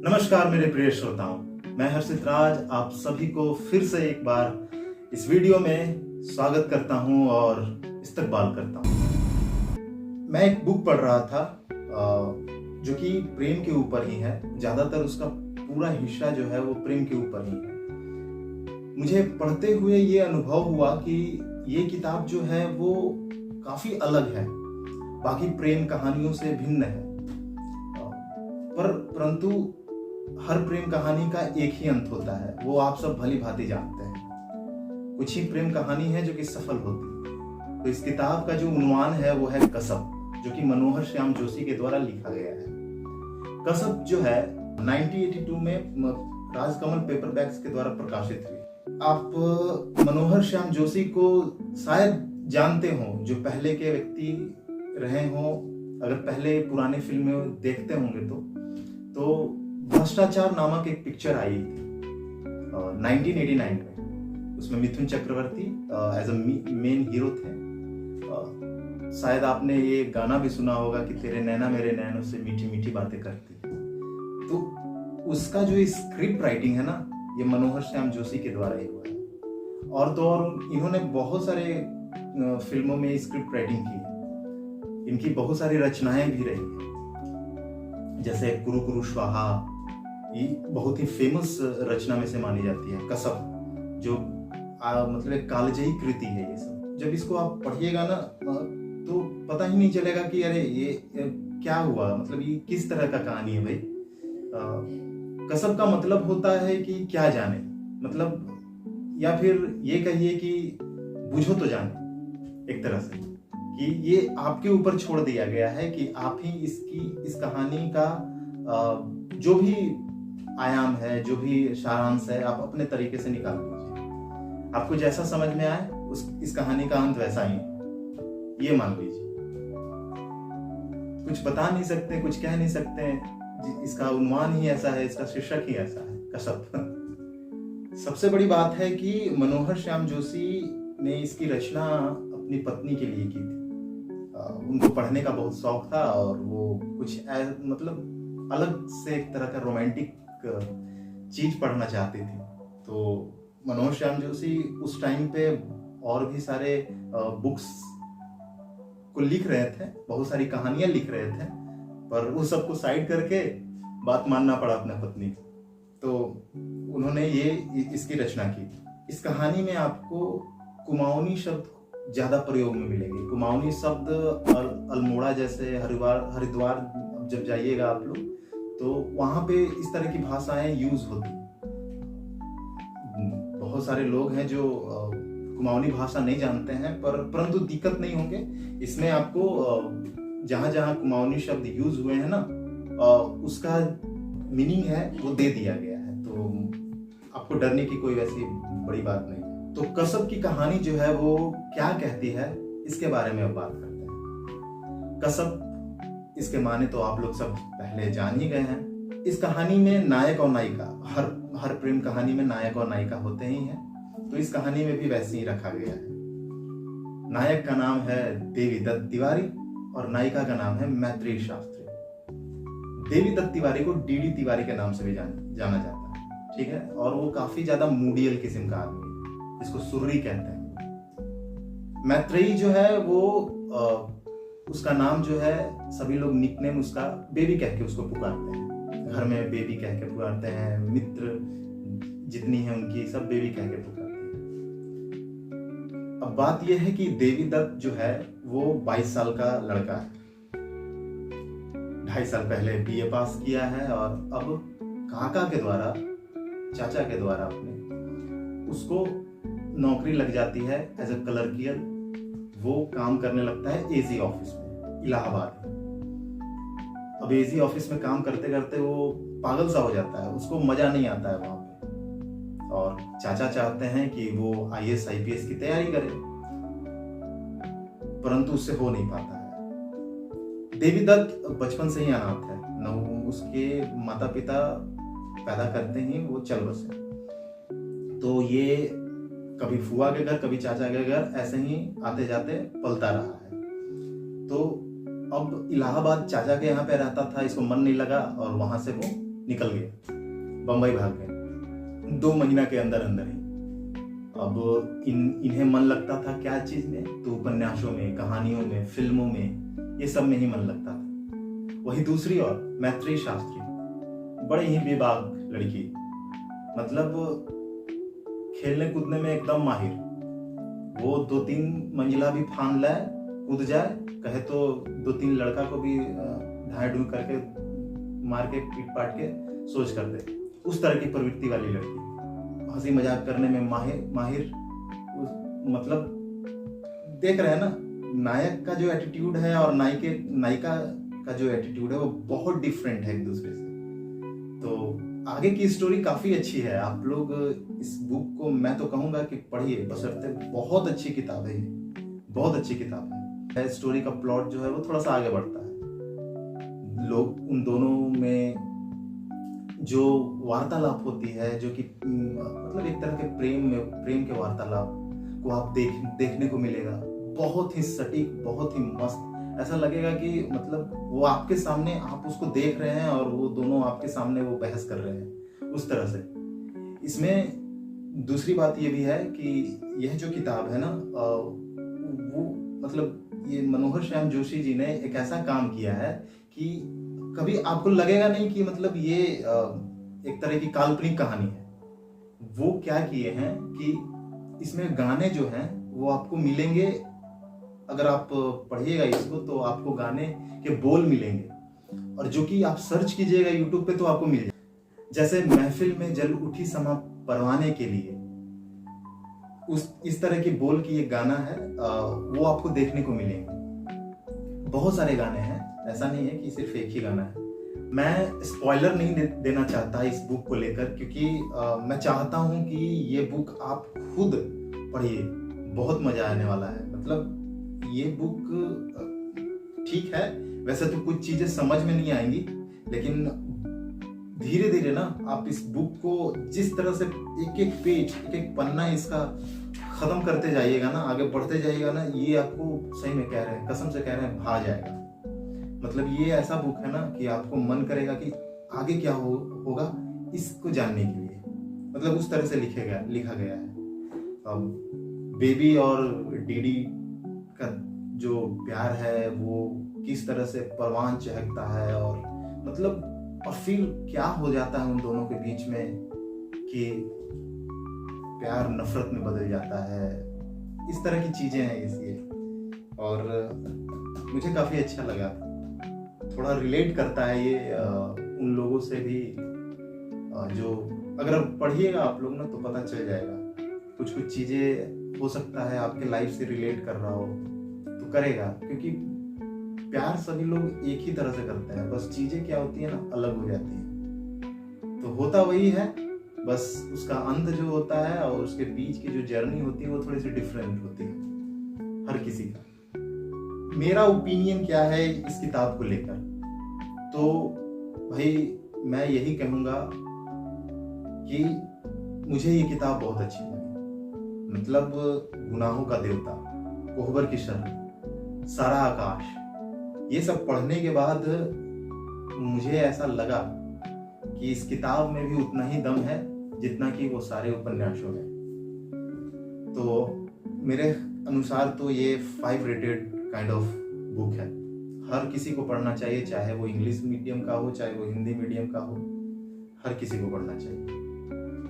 नमस्कार मेरे प्रिय श्रोताओं, मैं हर्षित राज आप सभी को फिर से एक बार इस वीडियो में स्वागत करता हूं और इस्तकबाल करता हूं। मैं एक बुक पढ़ रहा था जो कि प्रेम के ऊपर ही है। ज़्यादातर उसका पूरा हिस्सा जो है वो प्रेम के ऊपर ही है। मुझे पढ़ते हुए ये अनुभव हुआ कि ये किताब जो है वो काफ़ी अलग है, बाकी प्रेम कहानियों से भिन्न है। परंतु हर प्रेम कहानी का एक ही अंत होता है, वो आप सब भली भांति जानते हैं। कुछ ही प्रेम कहानी है जो कि सफल होती है। तो इस किताब का जो उन्वान है वो है कसब, जो कि मनोहर श्याम जोशी के द्वारा लिखा गया है। कसब जो है 1982 में राजकमल पेपरबैक्स के द्वारा प्रकाशित हुई। आप मनोहर श्याम जोशी को शायद जानते हो, जो पहले के व्यक्ति रहे हो। अगर पहले पुराने फिल्में देखते होंगे तो भ्रष्टाचार नामक एक पिक्चर आई थी 1989 में। उसमें Mithun Chakraborty as a main hero थे। शायद आपने ये गाना भी सुना होगा कि तेरे नैना मेरे नैनों से मीठी मीठी बातें करती। तो उसका जो स्क्रिप्ट राइटिंग है ना, ये मनोहर श्याम जोशी के द्वारा ही हुआ है। और तो और इन्होंने बहुत सारे फिल्मों में स्क्रिप्ट राइटिंग की। इनकी बहुत सारी रचनाएं भी रही हैं, जैसे कुरु कुरु स्वाहा, ये बहुत ही फेमस रचना में से मानी जाती है कसब, जो मतलब एक कालजयी कृति है। ये सब जब इसको आप पढ़िएगा ना तो पता ही नहीं चलेगा कि अरे ये क्या हुआ, मतलब ये किस तरह का कहानी है भाई। कसब का मतलब होता है कि क्या जाने, मतलब या फिर ये कहिए कि बुझो तो जाने, एक तरह से कि ये आपके ऊपर छोड़ दिया गया है कि आप ही इस कहानी का जो भी आयाम है, जो भी सारांश है, आप अपने तरीके से निकाल लीजिए। आपको जैसा समझ में आए इस कहानी का अंत वैसा ही, ये मान लीजिए। कुछ बता नहीं सकते, कुछ कह नहीं सकते, इसका उन्वान ही ऐसा है, इसका शीर्षक ही ऐसा है, कसब। सबसे बड़ी बात है कि मनोहर श्याम जोशी ने इसकी रचना अपनी पत्नी के लिए की थी। उनको पढ़ने का बहुत शौक था और वो कुछ मतलब अलग से एक तरह का रोमांटिक चीज पढ़ना चाहती थी। तो मनोहर श्याम जोशी उस टाइम पे और भी सारे बुक्स को लिख रहे थे, बहुत सारी कहानियां लिख रहे थे, पर उस सबको साइड करके बात मानना पड़ा अपने पत्नी को। तो उन्होंने इसकी रचना की। इस कहानी में आपको कुमाऊनी शब्द ज्यादा प्रयोग में मिलेंगे। कुमाऊनी शब्द अल्मोड़ा जैसे हरिद्वार जब जाइएगा आप लोग तो वहां पे इस तरह की भाषाएं यूज होती। बहुत सारे लोग हैं जो कुमाऊनी भाषा नहीं जानते हैं, परंतु दिक्कत नहीं होंगे। इसमें आपको जहां जहां कुमाऊनी शब्द यूज हुए हैं ना, उसका मीनिंग है वो दे दिया गया है। तो आपको डरने की कोई वैसी बड़ी बात नहीं। तो कसब की कहानी जो है वो क्या कहती है, इसके बारे में अब बात करते हैं। कसब, इसके माने तो आप लोग सब पहले जान ही गए हैं। इस कहानी में नायक और नायिका, हर प्रेम कहानी में नायक और नायिका होते ही हैं, तो इस कहानी में भी वैसे ही रखा गया है। नायक का नाम है देवी दत्त तिवारी और नायिका का नाम है मैत्रेयी शास्त्री। देवी दत्त तिवारी को डीडी तिवारी के नाम से भी जाना जाता है, ठीक है। और वो काफी ज्यादा मूडियल किस्म का आदमी है, इसको सुर्री कहते हैं। मैत्रेयी जो है वो उसका नाम जो है सभी लोग निकनेम उसका बेबी कह के उसको पुकारते हैं। घर में बेबी कह के पुकारते हैं, मित्र जितनी है उनकी सब बेबी कह के पुकारते हैं। अब बात यह है कि देवी दत्त जो है वो 22 साल का लड़का है। 2.5 साल पहले बीए पास किया है और अब काका के द्वारा, चाचा के द्वारा अपने उसको नौकरी लग जाती है एज ए क्लर्कियल। वो काम करने लगता है एजी ऑफिस में इलाहाबाद में। अब एजी ऑफिस में काम करते करते वो पागल सा हो जाता है, उसको मजा नहीं आता है वहां पे। और चाचा चाहते हैं कि वो आईएएस आईपीएस की तैयारी करे, परंतु उससे हो नहीं पाता है। देवी दत्त बचपन से ही अनाथ है, न उसके माता पिता पैदा करते ही वो चल बसे। तो ये कभी फुआ के घर, कभी चाचा के घर, ऐसे ही आते जाते पलता रहा है। तो अब इलाहाबाद चाचा के यहाँ पे रहता था, इसको मन नहीं लगा और वहां से वो निकल गए, बम्बई भाग गए 2 महीना के अंदर अंदर ही। अब इन्हें मन लगता था क्या चीज में, तो उपन्यासों में, कहानियों में, फिल्मों में, ये सब में ही मन लगता था। वही दूसरी ओर मैत्रेयी शास्त्री, बड़े ही बेबाक लड़की, मतलब खेलने कूदने में एकदम माहिर। वो 2-3 मंजिला भी फान लाए, कूद जाए, कहे तो 2-3 लड़का को भी ढाई ढूंढ करके मार के पीट पाट के सोच कर दे। उस तरह की प्रवृत्ति वाली लड़की, हंसी मजाक करने में माहिर मतलब देख रहे हैं ना, नायक का जो एटीट्यूड है और नायिका का जो एटीट्यूड है वो बहुत डिफरेंट है एक दूसरे से। तो आगे की स्टोरी काफी अच्छी है, आप लोग इस बुक को मैं तो कहूंगा कि पढ़िए, बशर्ते बहुत अच्छी किताब है, बहुत अच्छी किताब है। स्टोरी का प्लॉट जो है वो थोड़ा सा आगे बढ़ता है, लोग उन दोनों में जो वार्तालाप होती है, जो कि मतलब एक तरह के प्रेम के वार्तालाप को आप देखने को मिलेगा, बहुत ही सटीक, बहुत ही मस्त। ऐसा लगेगा कि मतलब वो आपके सामने, आप उसको देख रहे हैं और वो दोनों आपके सामने वो बहस कर रहे हैं, उस तरह से। इसमें दूसरी बात ये भी है कि यह जो किताब है ना, वो मतलब ये मनोहर श्याम जोशी जी ने एक ऐसा काम किया है कि कभी आपको लगेगा नहीं कि मतलब ये एक तरह की काल्पनिक कहानी है। वो क्या किए हैं कि इसमें गाने जो हैं वो आपको मिलेंगे, अगर आप पढ़िएगा इसको तो आपको गाने के बोल मिलेंगे, और जो कि आप सर्च कीजिएगा यूट्यूब पे तो आपको मिल जाएगा। जैसे महफिल में जल उठी समा परवाने के लिए, इस तरह के बोल की एक गाना है, वो आपको देखने को मिलेंगे। बहुत सारे गाने हैं, ऐसा नहीं है कि सिर्फ एक ही गाना है। मैं स्पॉइलर नहीं देना चाहता इस बुक को लेकर, क्योंकि मैं चाहता हूं कि ये बुक आप खुद पढ़िए, बहुत मजा आने वाला है। मतलब ये बुक ठीक है, वैसे तो कुछ चीजें समझ में नहीं आएंगी, लेकिन धीरे धीरे ना आप इस बुक को जिस तरह से एक एक पेज, एक एक पन्ना इसका खत्म करते जाइएगा ना, आगे बढ़ते जाइएगा ना, ये आपको सही में कह रहे हैं, कसम से कह रहे हैं, भा जाएगा। मतलब ये ऐसा बुक है ना कि आपको मन करेगा कि आगे क्या होगा इसको जानने के लिए, मतलब उस तरह से लिखा गया है। अब बेबी और डीडी का जो प्यार है वो किस तरह से परवान चहकता है, और मतलब और फिर क्या हो जाता है उन दोनों के बीच में कि प्यार नफरत में बदल जाता है, इस तरह की चीजें हैं इसलिए। और मुझे काफी अच्छा लगा, थोड़ा रिलेट करता है ये उन लोगों से भी, जो अगर पढ़िएगा आप लोग ना तो पता चल जाएगा। कुछ चीजें हो सकता है आपके लाइफ से रिलेट कर रहा हो तो करेगा, क्योंकि प्यार सभी लोग एक ही तरह से करते हैं, बस चीजें क्या होती है ना, अलग हो जाती है। तो होता वही है, बस उसका अंत जो होता है और उसके बीच की जो जर्नी होती है वो थोड़ी सी डिफरेंट होती है हर किसी का। मेरा ओपिनियन क्या है इस किताब को लेकर, तो भाई मैं यही कहूंगा कि मुझे ये किताब बहुत अच्छी लगी। मतलब गुनाहों का देवता, कोहबर की शर्त, सारा आकाश, ये सब पढ़ने के बाद मुझे ऐसा लगा कि इस किताब में भी उतना ही दम है जितना कि वो सारे उपन्यासों में। तो मेरे अनुसार तो ये 5 रेटेड काइंड ऑफ बुक है, हर किसी को पढ़ना चाहिए, चाहे वो इंग्लिश मीडियम का हो, चाहे वो हिंदी मीडियम का हो, हर किसी को पढ़ना चाहिए।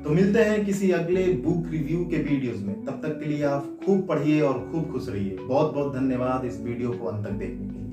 तो मिलते हैं किसी अगले बुक रिव्यू के वीडियोस में, तब तक के लिए आप खूब पढ़िए और खूब खुश रहिए। बहुत बहुत धन्यवाद इस वीडियो को अंत तक देखने के लिए।